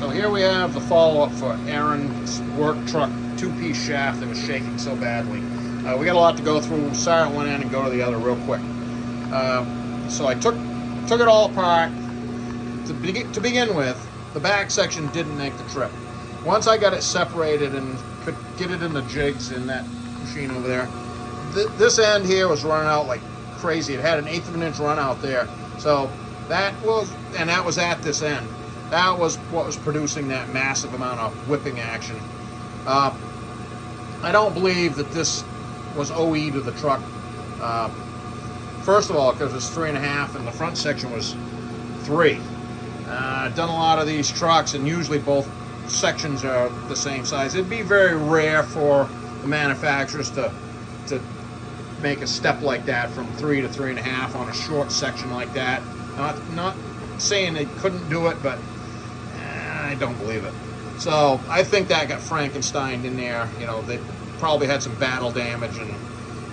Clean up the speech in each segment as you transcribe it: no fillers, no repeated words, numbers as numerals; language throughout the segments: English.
So here we have the follow-up for Aaron's work truck two-piece shaft that was shaking so badly. We got a lot to go through. We'll start at one end and go to the other real quick. So I took it all apart. To begin with, the back section didn't make the trip. Once I got it separated and could get it in the jigs in that machine over there, this end here was running out like crazy. It had an 1/8 of an inch run out there. So that was at this end. That was what was producing that massive amount of whipping action. I don't believe that this was OE to the truck. First of all, because it's 3.5 and the front section was 3. I've done a lot of these trucks, and usually both sections are the same size. It'd be very rare for the manufacturers to make a step like that from 3 to 3.5 on a short section like that. Not saying they couldn't do it, but I don't believe it. So I think that got Frankensteined in there. You know, they probably had some battle damage, and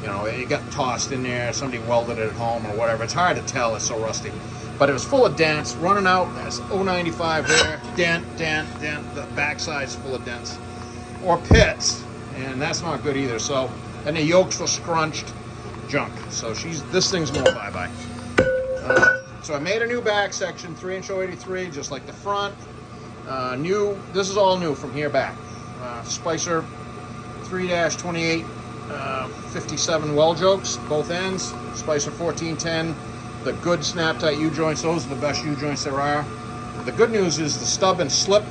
you know, it got tossed in there. Somebody welded it at home or whatever. It's hard to tell. It's so rusty. But it was full of dents, running out. That's 095 there. Dent. The backside's full of dents. Or pits. And that's not good either. So, and the yokes were scrunched. Junk. So this thing's going bye-bye. So I made a new back section, 3-inch 083, just like the front. This is all new from here back. Spicer 3-28, 57 weld jokes, both ends. Spicer 1410. The good snap-tight U-joints, those are the best U-joints there are. The good news is the stub and slip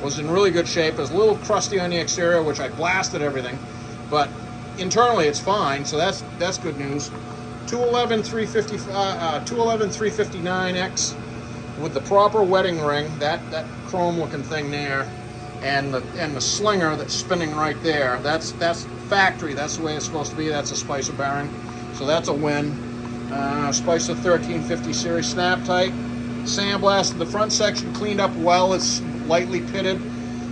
was in really good shape. It was a little crusty on the exterior, which I blasted everything, but internally it's fine, so that's good news. 211 359X with the proper wetting ring, that chrome-looking thing there, and the slinger that's spinning right there. That's factory. That's the way it's supposed to be. That's a Spicer bearing, so that's a win. Spicer 1350 series snap tight. Sandblasted the front section, cleaned up well. It's lightly pitted.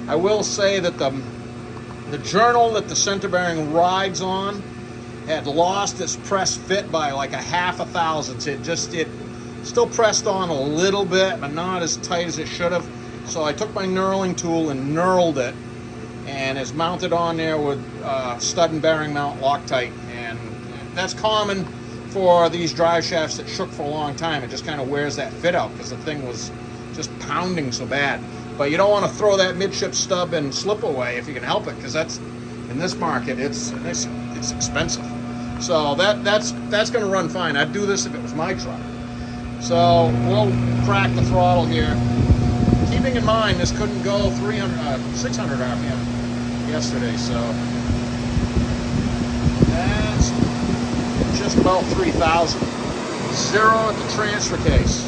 I will say that the journal that the center bearing rides on had lost its press fit by like a 1/2 thousandths. It still pressed on a little bit, but not as tight as it should have. So I took my knurling tool and knurled it, and it's mounted on there with stud and bearing mount Loctite, and that's common for these drive shafts that shook for a long time. It just kind of wears that fit out because the thing was just pounding so bad. But you don't want to throw that midship stub and slip away if you can help it, because that's, in this market, it's expensive. So that's going to run fine. I'd do this if it was my truck. So we'll crack the throttle here, keeping in mind this couldn't go 600 RPM yesterday, so that's just about 3,000. 0 at the transfer case,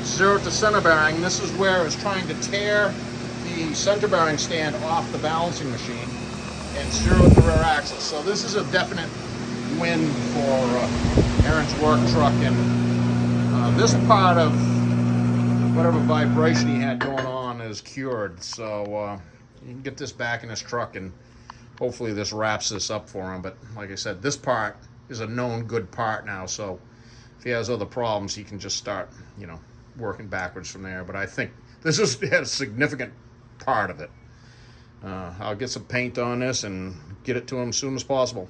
0 at the center bearing. This is where it's trying to tear the center bearing stand off the balancing machine, and 0 at the rear axle. So this is a definite win for Aaron's work truck, and this part of whatever vibration he had going on is cured. So you can get this back in his truck, and hopefully this wraps this up for him. But like I said, this part is a known good part now, so if he has other problems, he can just start, you know, working backwards from there. But I think this is a significant part of it. I'll get some paint on this and get it to him as soon as possible.